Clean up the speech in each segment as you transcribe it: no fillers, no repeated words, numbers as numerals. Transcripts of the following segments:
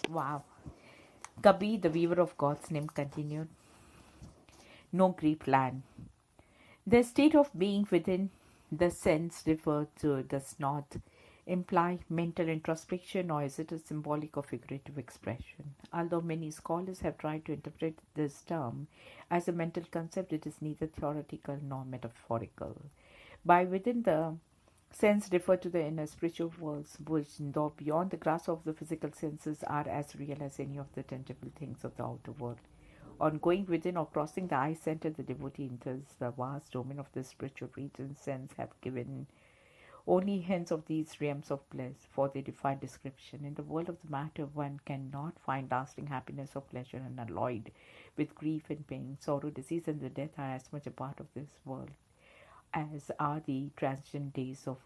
Wow. Kabir, the weaver of God's name, continued, no grief land. The state of being within the sense referred to does not imply mental introspection, or is it a symbolic or figurative expression. Although many scholars have tried to interpret this term as a mental concept, it is neither theoretical nor metaphorical. By within, the sense refer to the inner spiritual worlds, which, though beyond the grasp of the physical senses, are as real as any of the tangible things of the outer world. On going within or crossing the eye center, the devotee enters the vast domain of the spiritual region. Sense have given only hints of these realms of bliss, for they defy description. In the world of the matter, one cannot find lasting happiness or pleasure unalloyed with grief and pain. Sorrow, disease, and the death are as much a part of this world as are the transient days of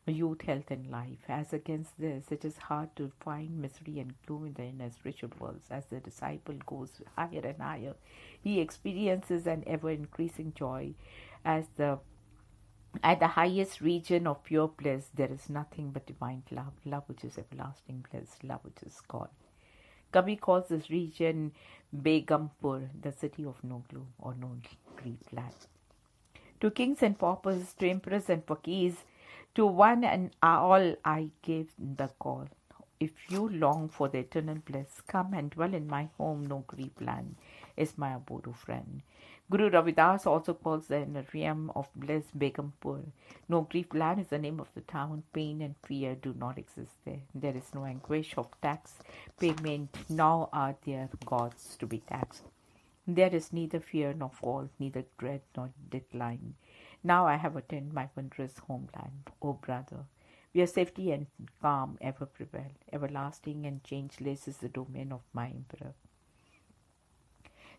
youth, health, and life. As against this, it is hard to find misery and gloom in the inner spiritual worlds. As the disciple goes higher and higher, he experiences an ever increasing joy. As the At the highest region of pure bliss, there is nothing but divine love, love which is everlasting bliss, love which is God. Kabir calls this region Begumpur, the city of no gloom or no grief land. To kings and paupers, to emperors and fakirs, to one and all I give the call. If you long for the eternal bliss, come and dwell in my home, no grief land is my abode, O friend. Guru Ravidas also calls the inner realm of bliss Begumpur. No grief land is the name of the town. Pain and fear do not exist there. There is no anguish of tax payment, nor are there gods to be taxed. There is neither fear nor fault, neither dread nor decline. Now I have attained my wondrous homeland, O brother, where safety and calm ever prevail. Everlasting and changeless is the domain of my emperor.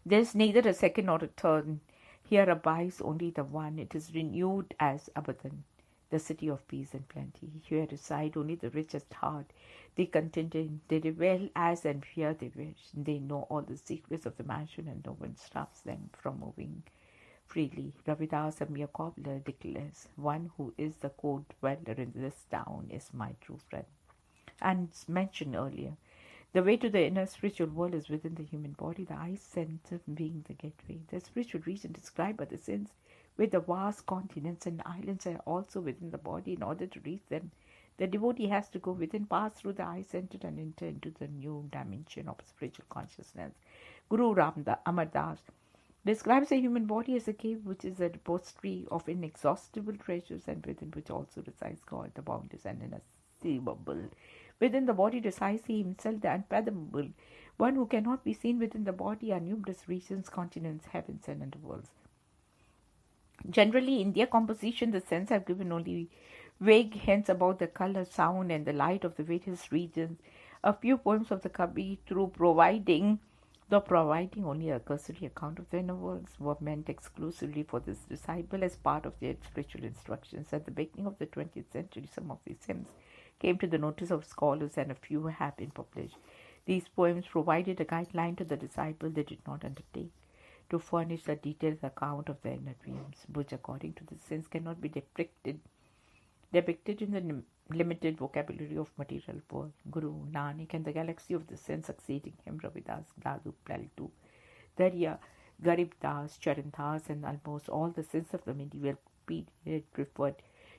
There is neither a second nor a third. Here abides only the one. It is renewed as Abadan, the city of peace and plenty. Here reside only the rich at heart. They contented, they revel as and fear they wish. They know all the secrets of the mansion, and no one stops them from moving freely. Ravidas, a mere cobbler, declares, one who is the co-dweller in this town is my true friend. And mentioned earlier, the way to the inner spiritual world is within the human body, the eye center being the gateway. The spiritual region described by the sense, where the vast continents and islands are also within the body. In order to reach them, the devotee has to go within, pass through the eye center, and enter into the new dimension of spiritual consciousness. Guru Amar Das describes the human body as a cave which is a repository of inexhaustible treasures, and within which also resides God, the boundless and inaccessible. Within the body resides He Himself, the unfathomable. One who cannot be seen. Within the body are numerous regions, continents, heavens, and underworlds. Generally, in their composition, the sense have given only vague hints about the color, sound, and the light of the various regions. A few poems of the Kabir, though providing only a cursory account of the inner worlds, were meant exclusively for this disciple as part of their spiritual instructions. At the beginning of the 20th century, some of these hymns came to the notice of scholars, and a few have been published. These poems provided a guideline to the disciple. They did not undertake to furnish a detailed account of the inner realms, which according to the sense cannot be depicted in the limited vocabulary of material world. Guru Nanak and the galaxy of the sense succeeding him, Ravidas, Dadu, Plaltu, Darya, Garib Das, Charan Das, and almost all the sense of the medieval period preferred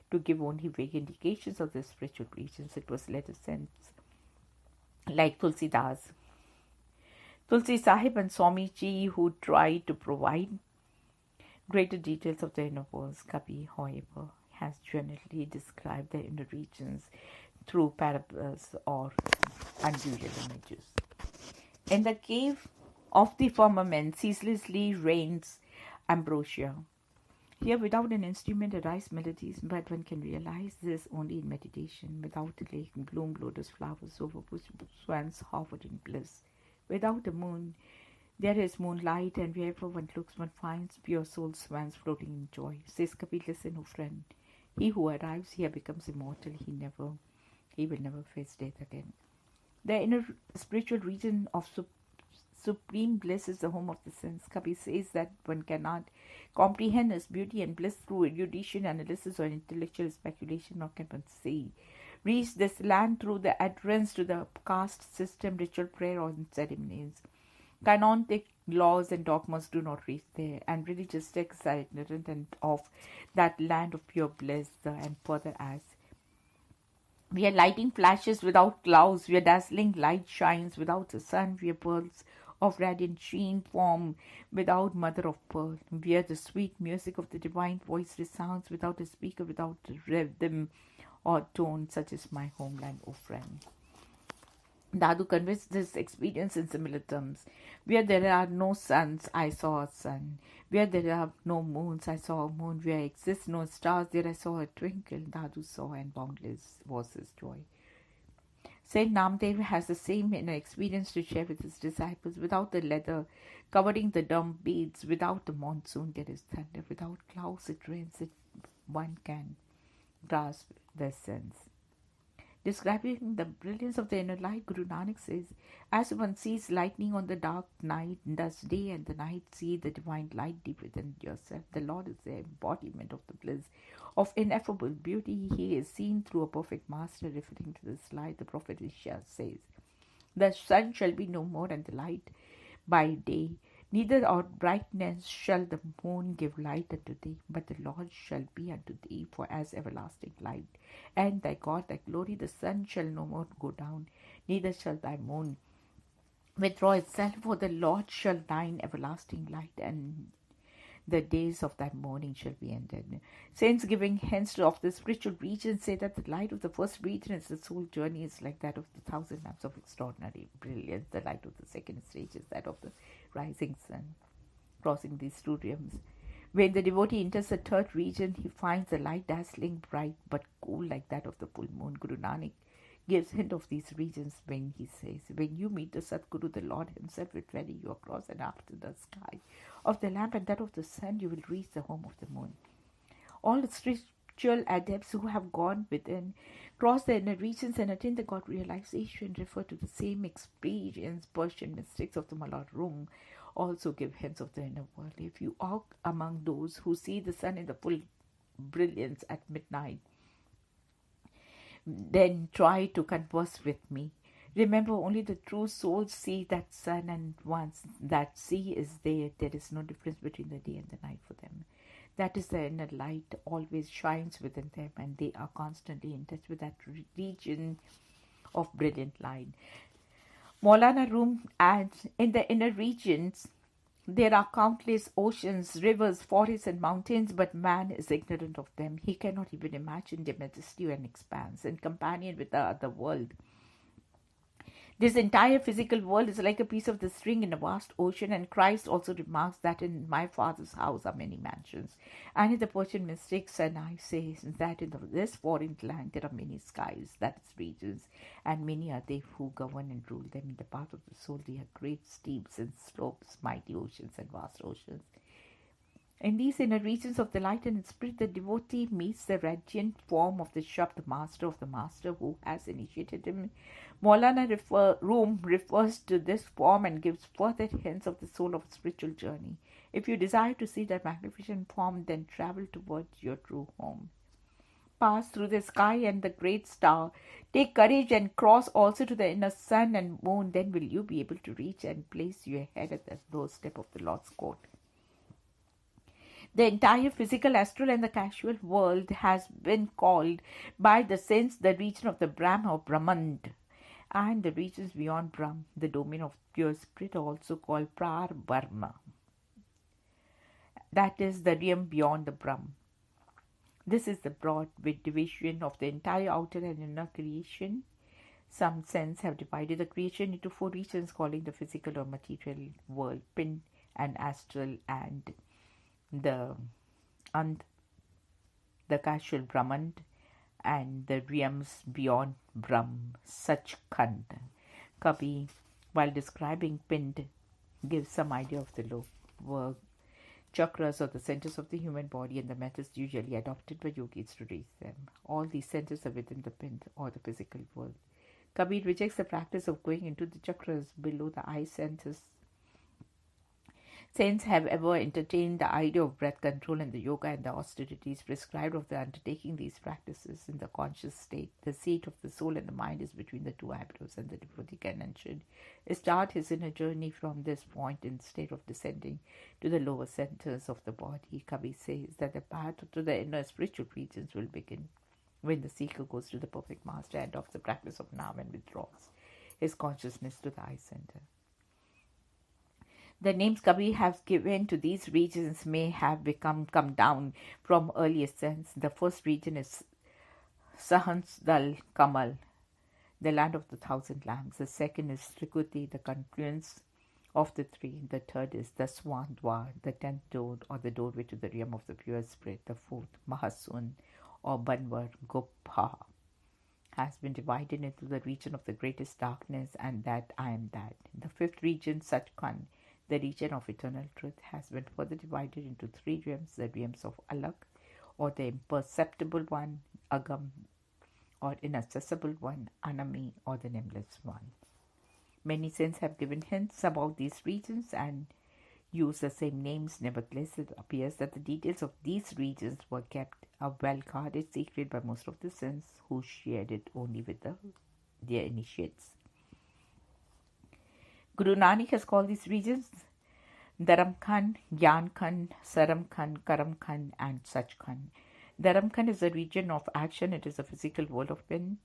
to give only vague indications of the spiritual regions. It was later sense like Tulsi Sahib and Swami Ji who tried to provide greater details of the inner worlds. Kabir, however, has generally described the inner regions through parables or unusual images. In the cave of the firmament ceaselessly reigns ambrosia. Here, without an instrument, arise melodies, but one can realize this only in meditation. Without a lake, bloom lotus flowers over which swans hovered in bliss. Without a moon, there is moonlight, and wherever one looks, one finds pure soul swans floating in joy. Says Kabir, listen, O friend. He who arrives here becomes immortal. He will never face death again. The inner spiritual region of supreme bliss is the home of the sense. Kabir says that one cannot comprehend its beauty and bliss through erudition, analysis, or intellectual speculation, nor can one see reach this land through the adherence to the caste system, ritual prayer, or ceremonies. Canonic laws and dogmas do not reach there, and religious texts are ignorant and of that land of pure bliss. And further as we are lighting flashes without clouds, we are dazzling light shines without the sun, we are pearls of radiant sheen form without mother of pearl. We are the sweet music of the divine voice resounds without a speaker, without rhythm or tone, such is my homeland, O friend. Dadu conveys this experience in similar terms. Where there are no suns, I saw a sun. Where there are no moons, I saw a moon. Where exist no stars, there I saw a twinkle. Dadu saw, and boundless was his joy. Saint Namdev has the same inner experience to share with his disciples. Without the leather covering the dumb beads, without the monsoon there is thunder. Without clouds it rains. One can grasp the sense. Describing the brilliance of the inner light, Guru Nanak says, as one sees lightning on the dark night, does day and the night see the divine light deep within yourself. The Lord is the embodiment of the bliss of ineffable beauty. He is seen through a perfect master. Referring to this light, the prophet Isaiah says, the sun shall be no more and the light by day, neither our brightness shall the moon give light unto thee, but the Lord shall be unto thee for as everlasting light, and thy God thy glory. The sun shall no more go down, neither shall thy moon withdraw itself, for the Lord shall thine everlasting light, and the days of thy mourning shall be ended. Saints giving hints of the spiritual region say that the light of the first region is the soul journey is like that of the 1,000 lamps of extraordinary brilliance. The light of the second stage is that of the rising sun. Crossing these two realms, when the devotee enters the third region, he finds the light dazzling bright but cool like that of the full moon. Guru Nanak gives hint of these regions when he says, when you meet the Sadguru, the Lord himself will ferry you across, and after the sky of the lamp and that of the sun, you will reach the home of the moon. All the spiritual adepts who have gone within, cross the inner regions and attain the God realization refer to the same experience. Persian mystics of the Malad room also give hints of the inner world. If you are among those who see the sun in the full brilliance at midnight, then try to converse with me. Remember, only the true souls see that sun, and once that sea is there, there is no difference between the day and the night for them. That is the inner light, always shines within them, and they are constantly in touch with that region of brilliant light. Maulana Rum adds, in the inner regions, there are countless oceans, rivers, forests, and mountains, but man is ignorant of them. He cannot even imagine their majesty and expanse. And companion with the other world, this entire physical world is like a piece of the string in a vast ocean, and Christ also remarks that in my Father's house are many mansions. And in the Persian mystics, and I say that in this foreign land there are many skies, that is regions, and many are they who govern and rule them. In the path of the soul there are great steeps and slopes, mighty oceans and vast oceans. In these inner regions of the light and spirit, the devotee meets the radiant form of the Shabd, the master of the master who has initiated him. Maulana Rum refers to this form and gives further hints of the soul of spiritual journey. If you desire to see that magnificent form, then travel towards your true home. Pass through the sky and the great star. Take courage and cross also to the inner sun and moon. Then will you be able to reach and place your head at the doorstep of the Lord's court. The entire physical, astral and the casual world has been called by the saints the region of the Brahma or Brahmand, and the regions beyond Brahm, the domain of pure spirit, also called Prar Brahma. That is the realm beyond the Brahm. This is the broad division of the entire outer and inner creation. Some saints have divided the creation into 4 regions, calling the physical or material world Pind and astral, and the casual Brahman, and the realms beyond Brahm, Sachkhand. Kabir, while describing Pind, gives some idea of the lower chakras or the centers of the human body and the methods usually adopted by yogis to reach them. All these centers are within the Pind or the physical world. Kabir rejects the practice of going into the chakras below the eye centers, Saints have ever entertained the idea of breath control in the yoga and the austerities prescribed of the undertaking these practices in the conscious state. The seat of the soul and the mind is between the two eyebrows, and the devotee can and should start his inner journey from this point instead of descending to the lower centers of the body. Kabir says that the path to the inner spiritual regions will begin when the seeker goes to the perfect master and adopts the practice of Nam and withdraws his consciousness to the eye center. The names Kabir has given to these regions may have come down from earlier sense. The first region is Sahansdal Kamal, the land of the thousand lamps. The second is Trikuti, the confluence of the three. The third is the Swan Dwar, the 10th door or the doorway to the realm of the pure spirit. The fourth, Mahasun or Banvar Gopha, has been divided into the region of the greatest darkness and that I am that. The fifth region, Satkhand, the region of eternal truth, has been further divided into three realms, the realms of Alak, or the imperceptible one, Agam, or inaccessible one, Anami, or the nameless one. Many saints have given hints about these regions and use the same names. Nevertheless, it appears that the details of these regions were kept a well-guarded secret by most of the saints, who shared it only with their initiates. Guru Nanak has called these regions Dharamkhand, Gyankhand, Saramkhand, Karamkhand, and Sachkhand. Dharamkhand is a region of action. It is a physical whirlwind,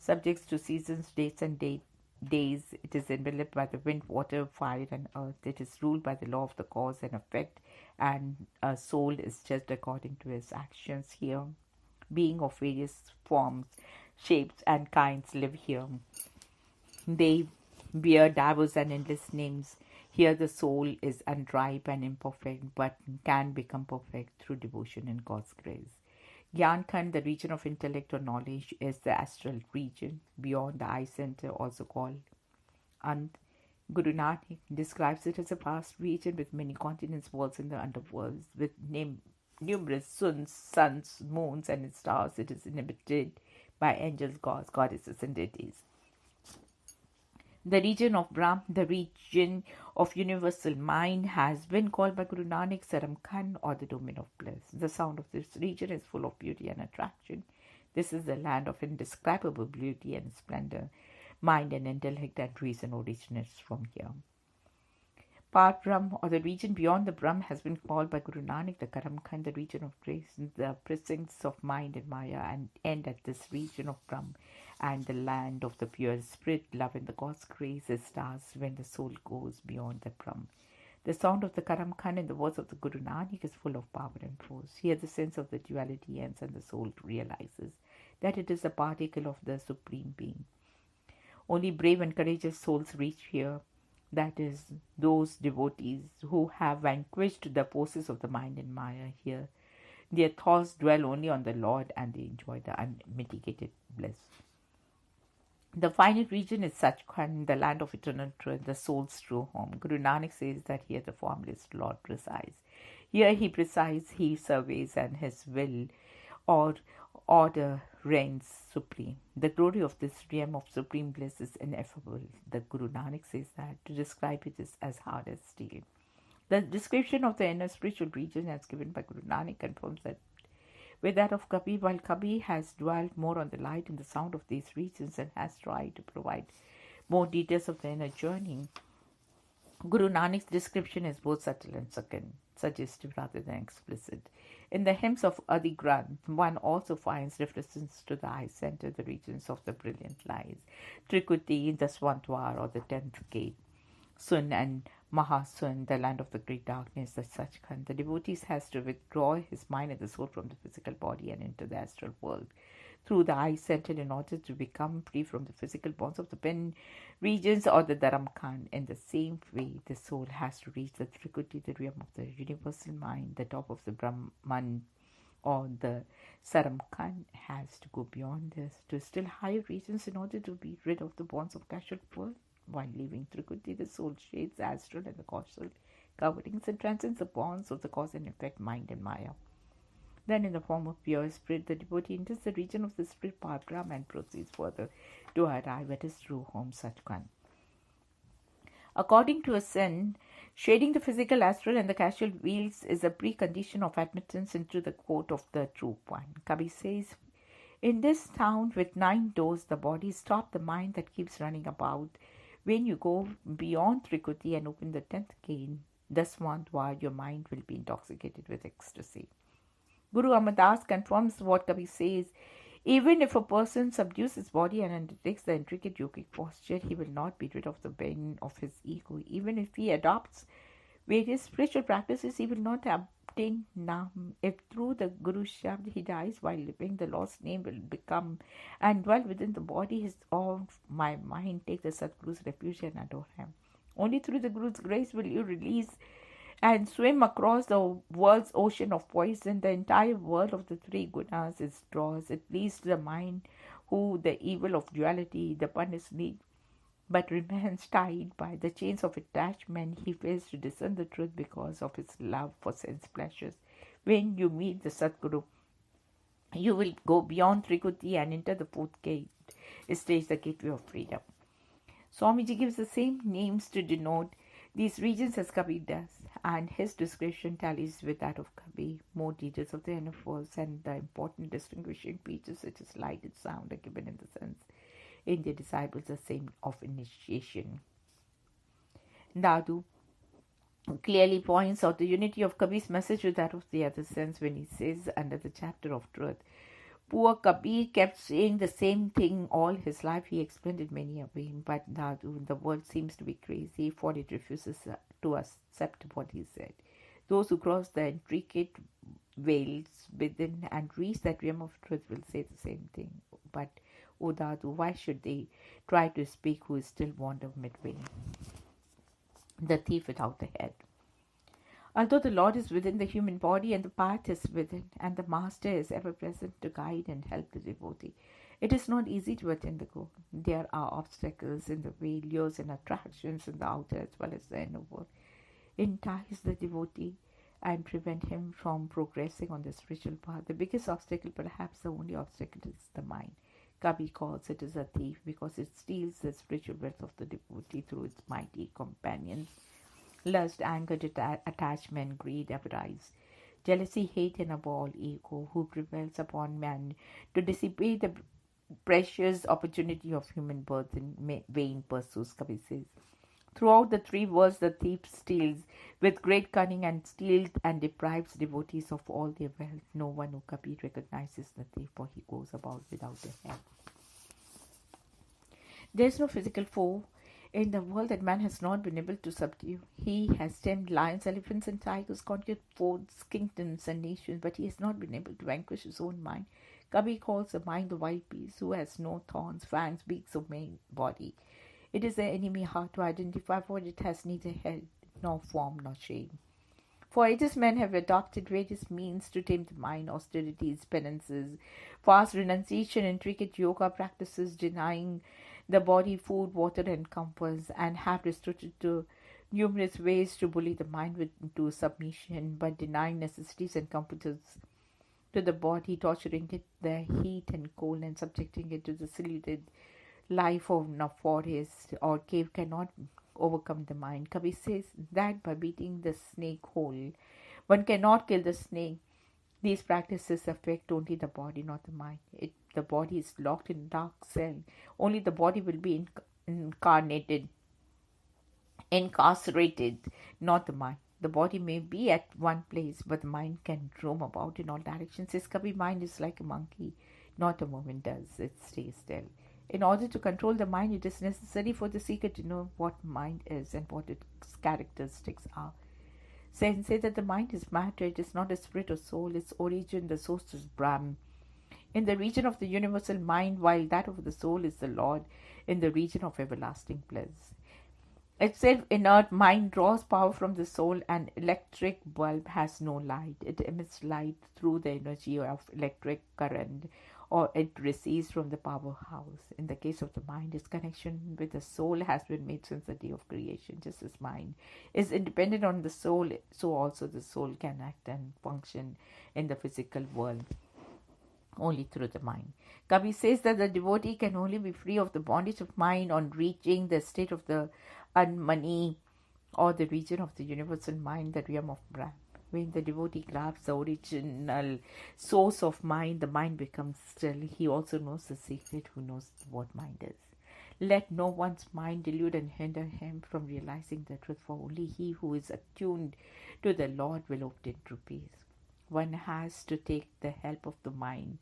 subject to seasons, dates, and days. It is enveloped by the wind, water, fire, and earth. It is ruled by the law of the cause and effect, and a soul is judged according to its actions here. Beings of various forms, shapes, and kinds live here. They bear diverse and endless names. Here the soul is unripe and imperfect, but can become perfect through devotion and God's grace. Gyankhand, the region of intellect or knowledge, is the astral region beyond the eye center, also called And. Guru Nanak describes it as a vast region with many continents, worlds, and the underworlds, with numerous suns, moons, and stars. It is inhabited by angels, gods, goddesses, and deities. The region of Brahm, the region of universal mind, has been called by Guru Nanak Saramkhand, or the domain of bliss. The sound of this region is full of beauty and attraction. This is the land of indescribable beauty and splendor. Mind and intellect and reason originates from here. Par Brahm, or the region beyond the Brahm, has been called by Guru Nanak the Karamkhand, the region of grace. The precincts of mind and Maya and end at this region of Brahm, and the land of the pure spirit, love, and the God's grace is stars when the soul goes beyond the Brahm. The sound of the Karamkhand in the words of the Guru Nanak is full of power and force. Here the sense of the duality ends and the soul realizes that it is a particle of the Supreme Being. Only brave and courageous souls reach here, that is, those devotees who have vanquished the forces of the mind and Maya. Here their thoughts dwell only on the Lord and they enjoy the unmitigated bliss. The final region is Sachkhand, the land of eternal truth, the soul's true home. Guru Nanak says that here the formless Lord resides. Here he presides, he surveys, and his will or order reigns supreme. The glory of this realm of supreme bliss is ineffable. The Guru Nanak says that to describe it is as hard as steel. The description of the inner spiritual region as given by Guru Nanak confirms that with that of Kabir, while Kabir has dwelt more on the light and the sound of these regions and has tried to provide more details of the inner journey, Guru Nanak's description is both subtle and suggestive rather than explicit. In the hymns of Adi Granth, one also finds references to the eye center, the regions of the brilliant lights, Trikuti, the Swantwar or the 10th gate, Sun and Mahasun, the land of the great darkness, the Sachkhand. The devotee has to withdraw his mind and the soul from the physical body and into the astral world through the eye center in order to become free from the physical bonds of the pen regions or the Dharamkhand. In the same way, the soul has to reach the Trikuti, the realm of the universal mind, the top of the Brahman or the Saramkhand, has to go beyond this to still higher regions in order to be rid of the bonds of casual world. While leaving Trikuti, the soul shades astral and the causal coverings and transcends the bonds of the cause and effect, mind and Maya. Then, in the form of pure spirit, the devotee enters the region of the spirit Parabrahma and proceeds further to arrive at his true home, Sachkhand. According to a saint, Shading the physical, astral, and the casual wheels is a precondition of admittance into the court of the true one. Kabir says, in this town with 9 doors, the body stop the mind that keeps running about. When you go beyond Trikuti and open the 10th gate, the Swandwar, your mind will be intoxicated with ecstasy. Guru Amadas confirms what Kabir says. Even if a person subdues his body and undertakes the intricate yogic posture, he will not be rid of the burden of his ego. Even if he adopts various spiritual practices, he will not obtain Nam. If through the Guru Shabd he dies while living, the lost name will become and dwell within the body. His my mind take the Sadguru's refuge and adore him. Only through the Guru's grace will you release and swim across the world's ocean of poison. The entire world of the 3 gunas is draws. It leads to the mind who the evil of duality, the punish need, but remains tied by the chains of attachment. He fails to discern the truth because of his love for sense pleasures. When you meet the Sadguru, you will go beyond Trikuti and enter the 4th gate. It stays the gateway of freedom. Swamiji gives the same names to denote these regions as Kabir does, and his description tallies with that of Kabir. More details of the inner force and the important distinguishing features such as light and sound are given in the sense in the disciples the same of initiation. Dadu clearly points out the unity of Kabir's message with that of the other sense when he says under the chapter of truth, poor Kabir kept saying the same thing all his life. He explained it many a way, but Dadu, the world seems to be crazy, for it refuses to accept what he said. Those who cross the intricate veils within and reach that realm of truth will say the same thing. But, O Dadu, why should they try to speak who is still wander midway? The thief without the head. Although the Lord is within the human body and the path is within, and the Master is ever present to guide and help the devotee, it is not easy to attain the goal. There are obstacles in the way, lures and attractions in the outer as well as the inner world. Entice the devotee and prevent him from progressing on the spiritual path. The biggest obstacle, perhaps the only obstacle, is the mind. Kabir calls it as a thief because it steals the spiritual wealth of the devotee through its mighty companions. Lust, anger, attachment, greed, avarice, jealousy, hate, and above all ego, who prevails upon man to dissipate the precious opportunity of human birth in vain pursuits. Kabir says, throughout the 3 worlds, the thief steals with great cunning and steals and deprives devotees of all their wealth. No one who Kabir recognizes the thief, for he goes about without a head. There is no physical foe in the world that man has not been able to subdue. He has tamed lions, elephants, and tigers, conquered forts, kingdoms, and nations, but he has not been able to vanquish his own mind. Kabir calls the mind the wild beast who has no thorns, fangs, beaks, or main body. It is the enemy hard to identify, for it has neither head, nor form, nor shape. For ages men have adopted various means to tame the mind: austerities, penances, fast renunciation, intricate yoga practices, denying the body food, water, and comforts, and have resorted to numerous ways to bully the mind into submission, but denying necessities and comforts to the body, torturing it the heat and cold, and subjecting it to the secluded life of a forest or cave cannot overcome the mind. Kabir says that by beating the snake whole, one cannot kill the snake. These practices affect only the body, not the mind. The body is locked in a dark cell. Only the body will be incarcerated, not the mind. The body may be at one place, but the mind can roam about in all directions. His Kabir, mind is like a monkey. Not a moment does it stay still. In order to control the mind, it is necessary for the seeker to know what mind is and what its characteristics are. Say that the mind is matter, it is not a spirit or soul, its origin, the source is Brahman. In the region of the universal mind, while that of the soul is the Lord, in the region of everlasting bliss. Itself inert mind draws power from the soul. An electric bulb has no light. It emits light through the energy of electric current, or it receives from the powerhouse. In the case of the mind, its connection with the soul has been made since the day of creation. Just as mind is independent on the soul, so also the soul can act and function in the physical world only through the mind. Kabir says that the devotee can only be free of the bondage of mind on reaching the state of the unmani or the region of the universal mind, the realm of Brahm. When the devotee grasps the original source of mind, the mind becomes still. He also knows the secret, who knows what mind is. Let no one's mind delude and hinder him from realizing the truth, for only he who is attuned to the Lord will obtain true peace. One has to take the help of the mind,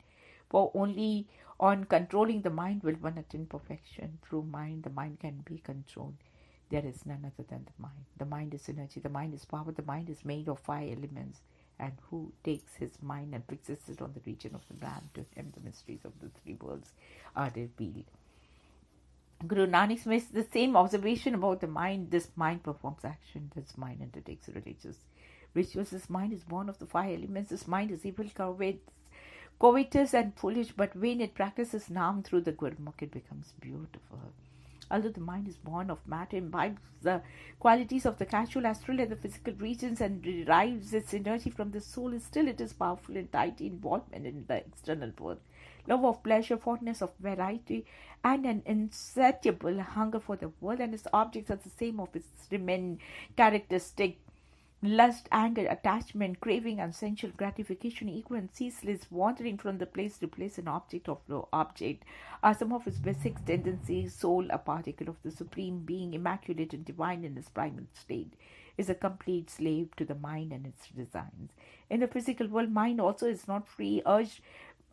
for only on controlling the mind will one attain perfection. Through mind, the mind can be controlled. There is none other than the mind. The mind is energy, the mind is power, the mind is made of 5 elements. And who takes his mind and fixes it on the region of the Brahm, to him the mysteries of the 3 worlds are revealed. Guru Nanak makes the same observation about the mind. This mind performs action. This mind undertakes religious rituals. This mind is born of the 5 elements. This mind is evil, covetous and foolish, but when it practices Naam through the Gurmukh, it becomes beautiful. Although the mind is born of matter, imbibes the qualities of the casual, astral and the physical regions and derives its energy from the soul, still it is powerful and tight involvement in the external world. Love of pleasure, fondness of variety, and an insatiable hunger for the world and its objects are the same of its remain characteristic. Lust, anger, attachment, craving, and sensual gratification, equal and ceaseless wandering from the place to place, an object of no object, are some of its basic tendencies. Soul, a particle of the Supreme Being, immaculate and divine in its primal state, is a complete slave to the mind and its designs. In the physical world, mind also is not free, urged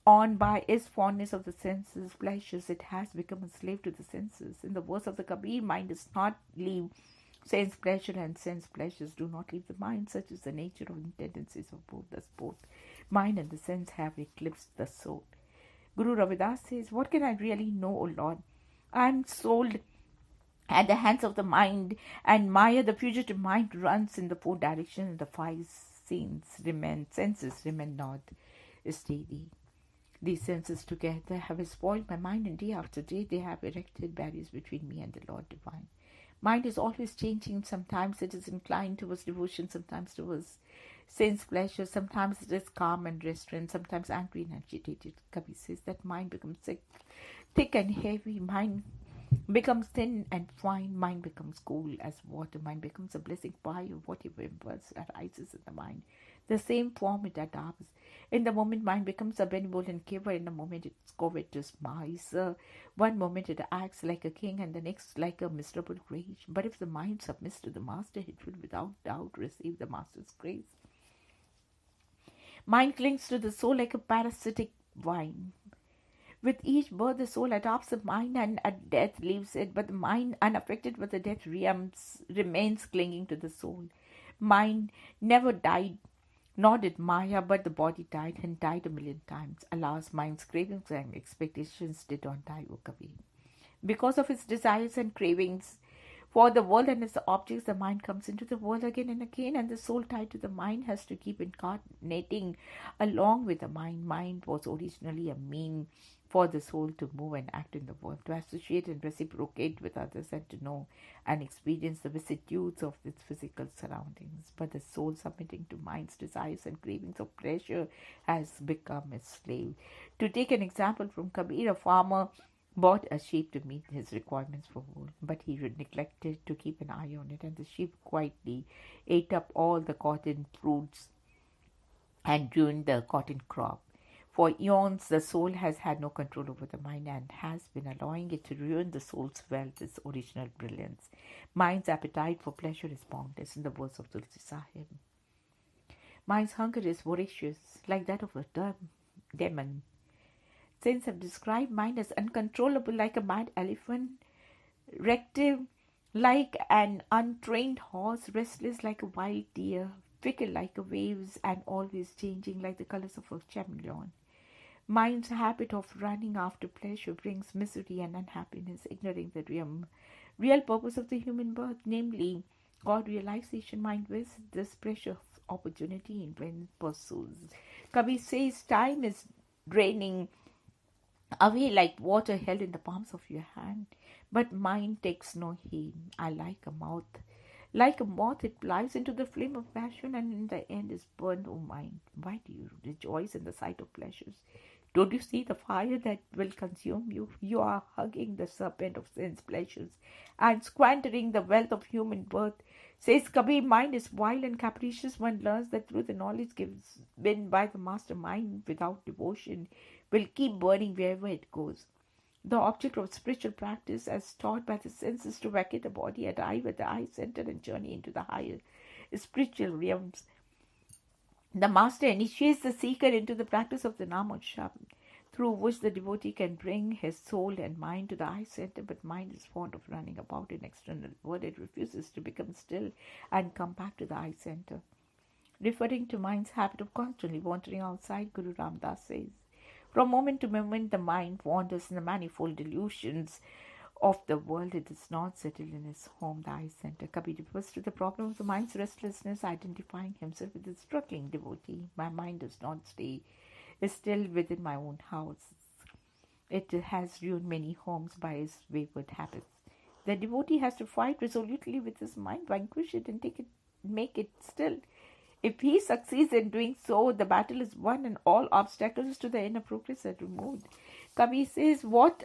on by its fondness of the senses, pleasures. It has become a slave to the senses. In the words of the Kabir, mind does not leave sense pleasure, and sense pleasures do not leave the mind. Such is the nature of the tendencies of both. Thus both mind and the sense have eclipsed the soul. Guru Ravidas says, what can I really know, O Lord? I am sold at the hands of the mind, and Maya, the fugitive mind, runs in the 4 directions, and the 5 senses remain not steady. These senses together have spoiled my mind, and day after day they have erected barriers between me and the Lord Divine. Mind is always changing. Sometimes it is inclined towards devotion, sometimes towards sense pleasure, sometimes it is calm and restrained, sometimes angry and agitated. Kabir says that mind becomes thick and heavy, mind becomes thin and fine, mind becomes cool as water, mind becomes a blazing fire. Whatever impulse arises in the mind, the same form it adopts. In the moment, mind becomes a benevolent giver. In the moment, it's covetous miser. One moment it acts like a king, and the next like a miserable rage. But if the mind submits to the master, it will without doubt receive the master's grace. Mind clings to the soul like a parasitic vine. With each birth, the soul adopts the mind, and at death leaves it. But the mind, unaffected by the death, remains clinging to the soul. Mind never died, nor did Maya, but the body died, and died 1,000,000 times. Alas, mind's cravings and expectations did not die, O Kabir. Because of its desires and cravings for the world and its objects, the mind comes into the world again and again, and the soul tied to the mind has to keep incarnating along with the mind. Mind was originally a mean for the soul to move and act in the world, to associate and reciprocate with others, and to know and experience the vicissitudes of its physical surroundings. But the soul, submitting to mind's desires and cravings of pleasure, has become its slave. To take an example from Kabir, a farmer bought a sheep to meet his requirements for wool, but he neglected to keep an eye on it, and the sheep quietly ate up all the cotton fruits and ruined the cotton crop. For eons, the soul has had no control over the mind and has been allowing it to ruin the soul's wealth, its original brilliance. Mind's appetite for pleasure is boundless, in the words of Tulsi Sahib. Mind's hunger is voracious, like that of a demon. Saints have described mind as uncontrollable, like a mad elephant, rective like an untrained horse, restless like a wild deer, fickle like waves, and always changing like the colors of a chameleon. Mind's habit of running after pleasure brings misery and unhappiness, ignoring the real purpose of the human birth, namely God realization. Mind wastes this precious opportunity in vain pursuits. Kabir says time is draining away like water held in the palms of your hand, but mind takes no heed. Like a moth, it flies into the flame of passion, and in the end is burned. O mind, why do you rejoice in the sight of pleasures? Don't you see the fire that will consume you? You are hugging the serpent of sense pleasures and squandering the wealth of human birth. Says Kabir, mind is wild and capricious. One learns that through the knowledge given by the master, mind without devotion will keep burning wherever it goes. The object of spiritual practice, as taught by the senses, to vacate the body, arrive at the eye center, and journey into the higher spiritual realms. The master initiates the seeker into the practice of the Namotsham, through which the devotee can bring his soul and mind to the eye center, but mind is fond of running about in external world. It refuses to become still and come back to the eye center. Referring to mind's habit of constantly wandering outside, Guru Ram Das says, from moment to moment the mind wanders in the manifold delusions of the world. It does not settle in his home, the eye center. Kabir refers to the problem of the mind's restlessness, identifying himself with the struggling devotee. My mind does not stay still within my own house. It has ruined many homes by its wayward habits. The devotee has to fight resolutely with his mind, vanquish it, and make it still. If he succeeds in doing so, the battle is won and all obstacles to the inner progress are removed. Kabir says, what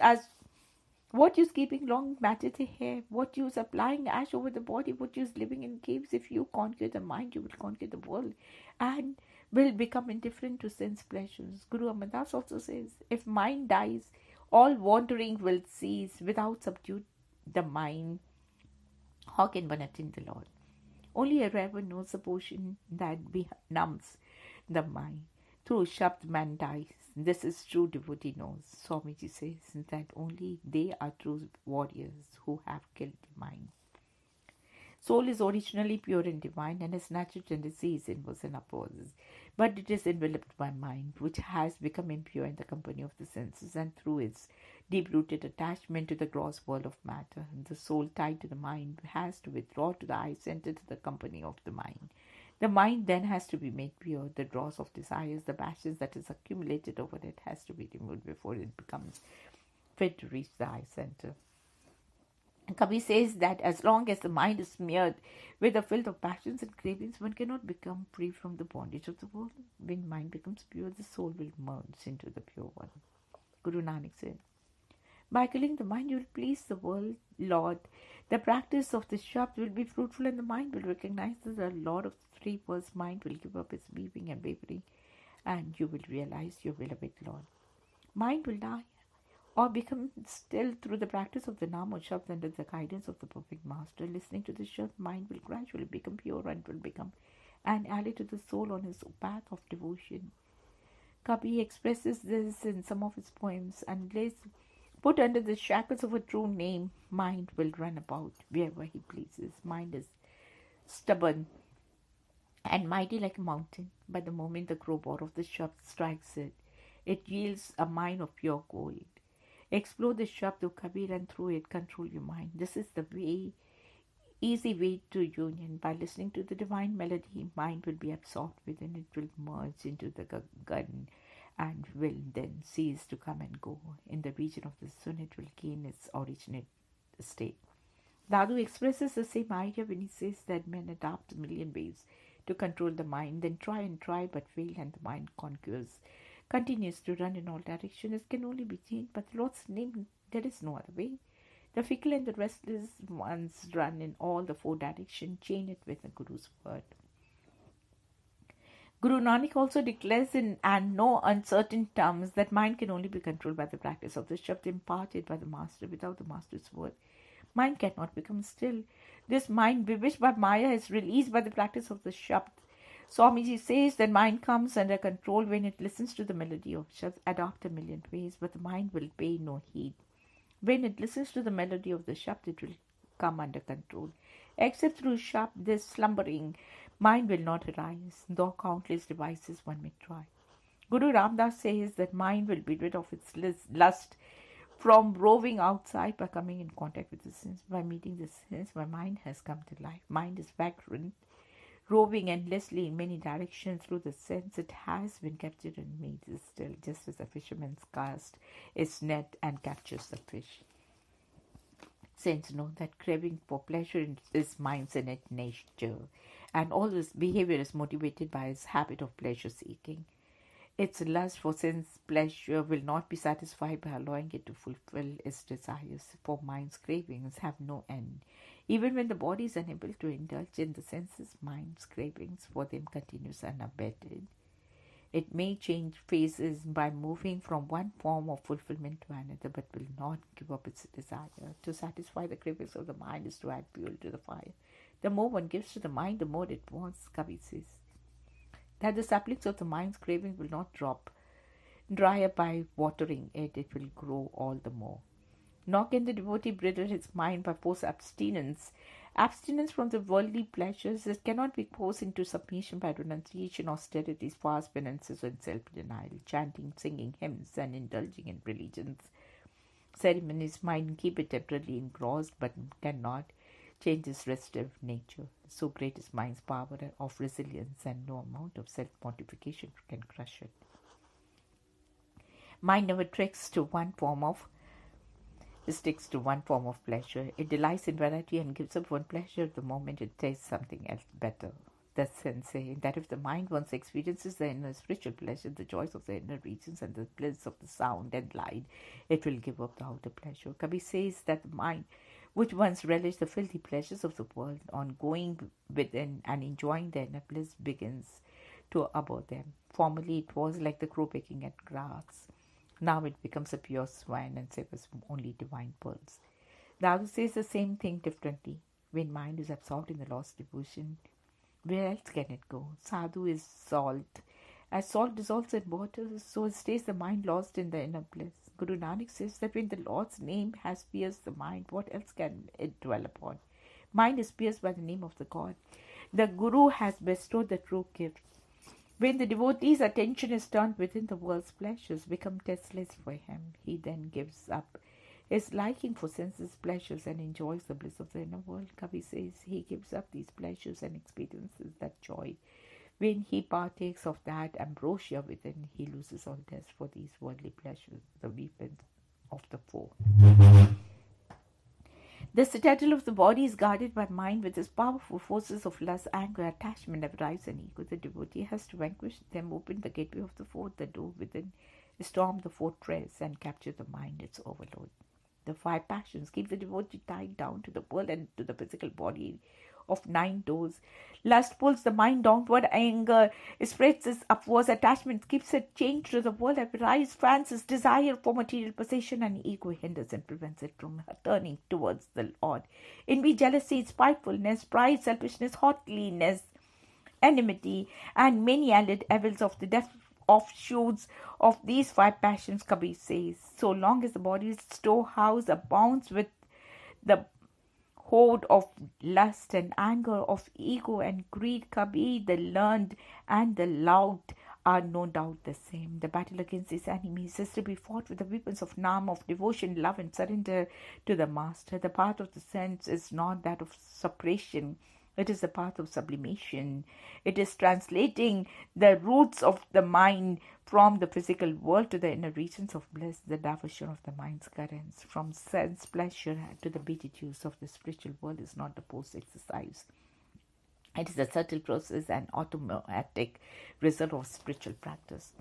use keeping long matted hair? What use applying ash over the body? What use living in caves? If you conquer the mind, you will conquer the world and will become indifferent to sense pleasures. Guru Amadas also says, if mind dies, all wandering will cease. Without subdued the mind, how can one attain the Lord? Only a rare one knows the potion that benumbs the mind. Through Shabd man dies. This is true devotee knows. Swamiji says that only they are true warriors who have killed the mind. Soul is originally pure and divine, and its natural tendency is inwards and upwards. But it is enveloped by mind, which has become impure in the company of the senses, and through its deep-rooted attachment to the gross world of matter, the soul tied to the mind has to withdraw to the eye center to the company of the mind. The mind then has to be made pure. The dross of desires, the passions that is accumulated over it, has to be removed before it becomes fit to reach the eye center. Kabir says that as long as the mind is smeared with the filth of passions and cravings, one cannot become free from the bondage of the world. When mind becomes pure, the soul will merge into the pure one. Guru Nanak said, by killing the mind, you will please the world, Lord. The practice of the Shabd will be fruitful, and the mind will recognize that the Lord of the three worlds. Mind will give up its weaving and wavering, and you will realize your beloved Lord. Mind will die or become still through the practice of the Nam or Shabd under the guidance of the perfect master. Listening to the Shabd, mind will gradually become pure and will become an ally to the soul on his path of devotion. Kabir expresses this in some of his poems, and lays, put under the shackles of a true name, mind will run about wherever he pleases. Mind is stubborn and mighty like a mountain, but the moment the crowbar of the Shabd strikes it, it yields a mine of pure gold. Explore the Shabd of Kabir, and through it control your mind. This is the easy way to union. By listening to the divine melody, mind will be absorbed within it, will merge into the garden, and will then cease to come and go. In the region of the sun, it will gain its originate state. Dadu expresses the same idea when he says that men adopt a million ways to control the mind, then try and try but fail, and the mind conquers, continues to run in all directions. It can only be changed, but the Lord's name, there is no other way. The fickle and the restless ones run in all the four directions. Chain it with the Guru's word. Guru Nanak also declares in no uncertain terms that mind can only be controlled by the practice of the Shabd imparted by the Master. Without the Master's word, mind cannot become still. This mind, bewitched by Maya, is released by the practice of the Shabd. Swamiji says that mind comes under control when it listens to the melody of Shabd. Adopt a million ways, but the mind will pay no heed. When it listens to the melody of the Shabd, it will come under control. Except through Shabd, this slumbering mind will not arise, though countless devices one may try. Guru Ramdas says that mind will be rid of its lust from roving outside by coming in contact with the sense. By meeting the sense, my mind has come to life. Mind is vagrant, roving endlessly in many directions through the sense. It has been captured and made still, just as a fisherman casts his net and captures the fish. Saints know that craving for pleasure is mind's innate nature, and all this behavior is motivated by his habit of pleasure seeking. Its lust for sense pleasure will not be satisfied by allowing it to fulfill its desires, for mind's cravings have no end. Even when the body is unable to indulge in the senses, mind's cravings for them continues unabated. It may change phases by moving from one form of fulfillment to another, but will not give up its desire. To satisfy the cravings of the mind is to add fuel to the fire. The more one gives to the mind, the more it wants, Kabir says. That the saplings of the mind's craving will not dry up by watering it, it will grow all the more. Nor can the devotee bridle his mind by forced abstinence. Abstinence from the worldly pleasures, it cannot be forced into submission by renunciation, austerities, fast penances, and self-denial, chanting, singing hymns, and indulging in religions. Ceremonies might keep it temporarily engrossed, but cannot change its restive nature. So great is mind's power of resilience, and no amount of self-mortification can crush it. Mind never sticks to one form of pleasure. It delights in variety and gives up one pleasure the moment it tastes something else better. The sense saying that if the mind once experiences the inner spiritual pleasure, the joys of the inner regions, and the bliss of the sound and light, it will give up the outer pleasure. Kabir says that the mind, which once relished the filthy pleasures of the world, on going within and enjoying the inner bliss, begins to abhor them. Formerly it was like the crow pecking at grass. Now it becomes a pure swine and savors only divine pearls. The other says the same thing differently. When mind is absorbed in the lost devotion, where else can it go? Sadhu is salt. As salt dissolves in water, so stays the mind lost in the inner bliss. Guru Nanak says that when the Lord's name has pierced the mind, what else can it dwell upon? Mind is pierced by the name of the God. The Guru has bestowed the true gift. When the devotee's attention is turned within, the world's pleasures become tasteless for him. He then gives up his liking for senses pleasures and enjoys the bliss of the inner world. Kabir says he gives up these pleasures and experiences that joy. When he partakes of that ambrosia within, he loses all taste for these worldly pleasures, the weapons of the foe. The citadel of the body is guarded by mind with its powerful forces of lust, anger, attachment, avarice, and ego. The devotee has to vanquish them, open the gateway of the fort, the door within, storm the fortress, and capture the mind, its overload. The 5 passions keep the devotee tied down to the world and to the physical body of 9 doors. Lust pulls the mind downward, anger spreads its upwards, attachment keeps it chained to the world, avarice fans its desire for material possession, and ego hinders and prevents it from turning towards the Lord. Envy, jealousy, spitefulness, pride, selfishness, haughtiness, enmity, and many allied evils of the death offshoots of these 5 passions, Kabir says. So long as the body's storehouse abounds with the hoard of lust and anger, of ego and greed, Kabir, the learned and the loud are no doubt the same. The battle against these enemies is to be fought with the weapons of Nam, of devotion, love, and surrender to the Master. The path of the sense is not that of suppression. It is the path of sublimation. It is translating the roots of the mind from the physical world to the inner regions of bliss, the diversion of the mind's currents from sense pleasure to the beatitudes of the spiritual world is not a post exercise. It is a subtle process and automatic result of spiritual practice.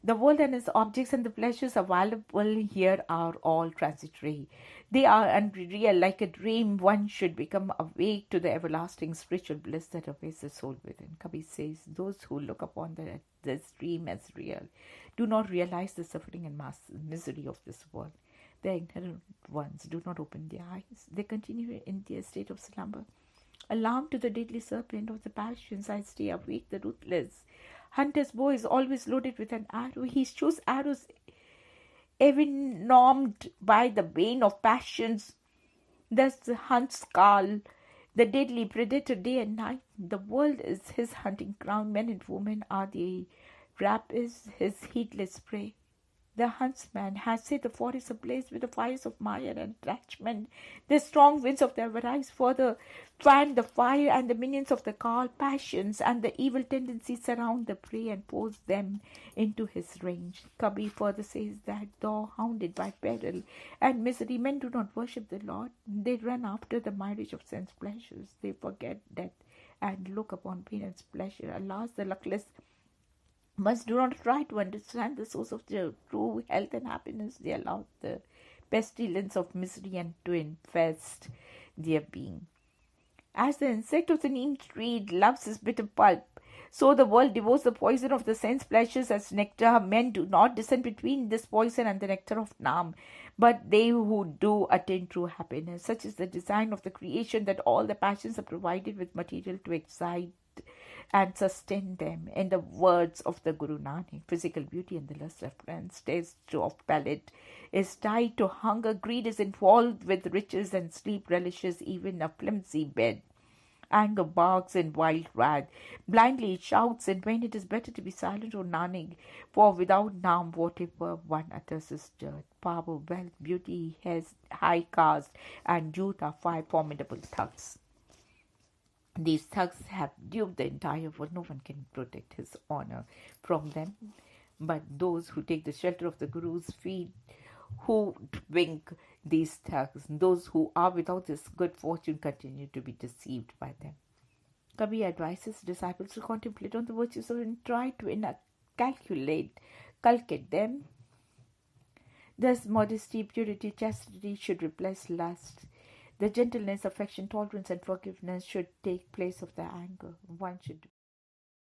The world and its objects and the pleasures available here are all transitory. They are unreal. Like a dream, one should become awake to the everlasting spiritual bliss that awaits the soul within. Kabir says, those who look upon this dream as real do not realize the suffering and misery of this world. The ignorant ones do not open their eyes. They continue in their state of slumber. Alarmed to the deadly serpent of the passions, I stay awake, the ruthless hunter's bow is always loaded with an arrow. He shoots arrows envenomed by the bane of passions. Thus the hunt's call, the deadly predator day and night. The world is his hunting ground. Men and women are the rapists, his heedless prey. The huntsman has set the forest ablaze with the fires of Maya and attachment. The strong winds of their avarice further fan the fire, and the minions of the call, passions, and the evil tendencies surround the prey and force them into his range. Kabir further says that though hounded by peril and misery, men do not worship the Lord. They run after the marriage of sense pleasures. They forget death and look upon pain and pleasure. Alas, the luckless must do not try to understand the source of their true health and happiness. They allow the pestilence of misery and to infest their being. As the insect of the neem tree loves his bitter pulp, so the world devotes the poison of the sense pleasures as nectar. Men do not discern between this poison and the nectar of Nam, but they who do attain true happiness. Such is the design of the creation, that all the passions are provided with material to excite and sustain them. In the words of the Guru Nanak, physical beauty and the lust of friends, taste of palate is tied to hunger, greed is involved with riches, and sleep relishes even a flimsy bed. Anger barks in wild wrath, blindly it shouts in vain. It is better to be silent, O Nanak, for without Naam whatever one utters is dirt. Power, wealth, beauty, has high caste, and youth are five formidable thugs. These thugs have duped the entire world. No one can protect his honor from them. But those who take the shelter of the Guru's feet, who wink these thugs, those who are without this good fortune, continue to be deceived by them. Kabir advises disciples to contemplate on the virtues and try to cultivate them. Thus, modesty, purity, chastity should replace lust. The gentleness, affection, tolerance, and forgiveness should take place of the anger. One should